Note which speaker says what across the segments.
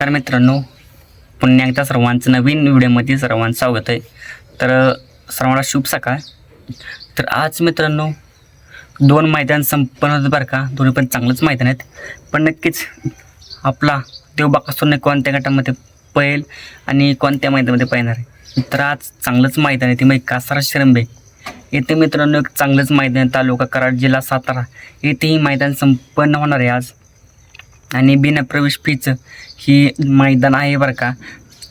Speaker 1: तर मित्रांनो, पुन्हा एकदा सर्वांचं नवीन व्हिडिओमध्ये सर्वांचं स्वागत आहे. तर सर्वांना शुभ सकाळ. तर आज मित्रांनो 2 मैदान संपन्न होतं बरं का. दोन्ही पण चांगलंच मैदान आहेत. पण नक्कीच आपला देव बाकासूरने कोणत्या गटामध्ये पळेल आणि कोणत्या मैदानामध्ये पळणार आहे. तर आज चांगलंच मैदान आहे ते म्हणजे कासारा शिरंबे येथे मित्रांनो. एक चांगलंच मैदान, तालुका कराड, जिल्हा सातारा येथेही मैदान संपन्न होणार आहे आज. आणि बिना प्रवेश फीचं ही मैदान आहे बरं का.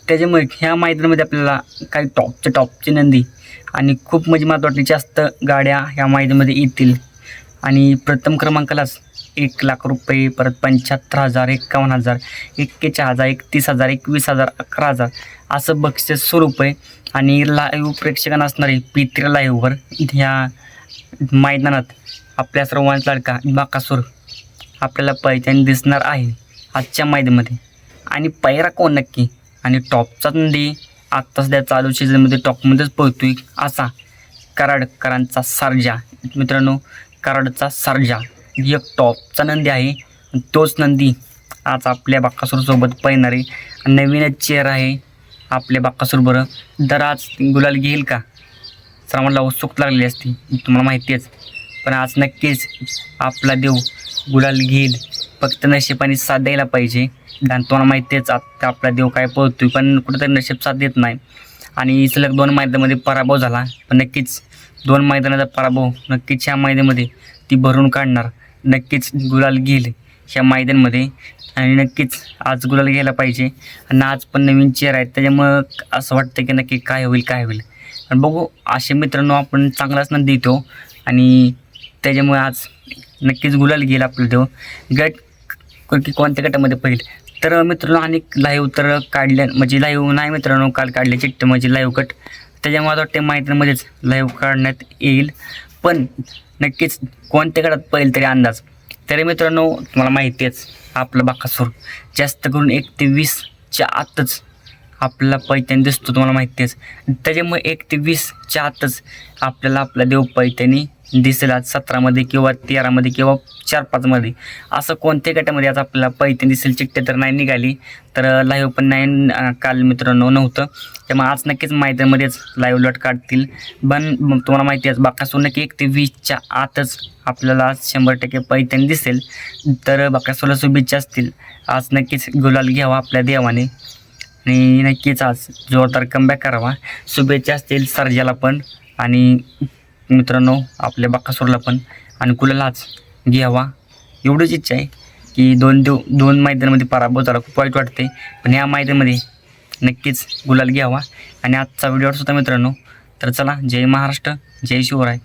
Speaker 1: त्याच्यामुळे ह्या मैदानामध्ये आपल्याला काही टॉपचे नंदी आणि खूप म्हणजे महत्त्वाची जास्त गाड्या ह्या मैदानामध्ये येतील. आणि प्रथम क्रमांकालाच 1,00,000 रुपये, परत 75,000, 51,000, 41,000, 31,000, 21,000, 11,000 असं बक्षीस स्वरूप आहे. आणि लाईव्ह प्रेक्षकांना असणारे P3 लाईव्हवर ह्या मैदानात आपल्या सर्वांचा लाडका बाकासूर आपल्याला पहिल्यांदा दिसणार आहे आजच्या मैदानामध्ये. आणि पैरा कोण नक्की, आणि टॉपचा नंदी आत्ता सध्या चालू सीझनमध्ये टॉपमध्येच पळतोय असा कराडकरांचा सर्जा. मित्रांनो, कराडचा सर्जा एक टॉपचा नंदी आहे. तोच नंदी आज आपल्या बाकासूरसोबत पळणार आहे. नवीनच चेहरा आहे आपल्या बाकासूरबरोबर. दर आज गुलाल घेईल का सर्वांना उत्सुकता लागलेली असते, तुम्हाला माहिती आहेच. पण आज नक्कीच आपला देव गुलाल घेईल. फक्त नशिबाने साथ द्यायला पाहिजे. आणि तुम्हाला माहिती आहेच आता आपला देव काय पळतोय, पण कुठेतरी नशीब साथ देत नाही. आणि सलग 2 मैदानामध्ये पराभव झाला. पण नक्कीच 2 मैदानाचा पराभव नक्कीच ह्या मैदानामध्ये ती भरून काढणार. नक्कीच गुलाल घेईल ह्या मैदानामध्ये. आणि नक्कीच आज गुलाल घ्यायला पाहिजे. आणि आज पण नवीन चेहरा आहेत, त्याच्यामुळं असं वाटतं की नक्की काय होईल. आणि बघू, असे मित्रांनो आपण चांगलाच न देतो. आणि त्याच्यामुळे आज नक्कीच गुलाल घेईल आपलं देव. गट की कोणत्या गटामध्ये पहिल तर मित्रांनो अनेक लाईव्ह तर काढल्या, म्हणजे लाईव्ह नाही मित्रांनो, काल काढले चिठ्ठे म्हणजे लाईव्ह गट. त्याच्यामुळे आता वाटते मैदानामध्येच लाईव्ह काढण्यात येईल. पण नक्कीच कोणत्या गटात पहिल तरी अंदाज. तरी मित्रांनो तुम्हाला माहिती आहेच आपलं बाकासूर जास्त करून 1 ते 20च्या आतच आपल्याला पैठणी दिसतो, तुम्हाला माहिती आहेच. त्याच्यामुळे 1 ते 20च्या आतच आपल्याला आपला देव पैठणी दिसेल आज 17मध्ये किंवा 13मध्ये किंवा 4-5मध्ये. असं कोणत्या गटामध्ये आज आपल्याला पैठणी दिसेल. चिठ्ठे तर नाही निघाली, तर लाईव्ह पण नाही काल मित्रांनो नव्हतं. त्यामुळे आज नक्कीच मैदानामध्येच लाईव्ह लॉट काढतील. पण तुम्हाला माहिती आहे बाकासूर नक्की 1 ते 20च्या आतच आपल्याला 100% पैठणी दिसेल. तर बाकासूरला शुभेच्छा असतील. आज नक्कीच गुलाल घ्यावा आपल्या देवाने आणि नक्कीच आज जोरदार कमबॅक करावा. शुभेच्छा असतील सर्जाला पण आणि मित्रांनो आपल्या बाकासूरला पण. आणि गुलाल आज घ्यावा एवढीच इच्छा आहे की 2 मैदानामध्ये पराभव झाला, खूप वाईट वाटते. पण ह्या मैदानामध्ये नक्कीच गुलाल घ्यावा. आणि आजचा व्हिडिओ सुद्धा मित्रांनो. तर चला, जय महाराष्ट्र, जय शिवराय.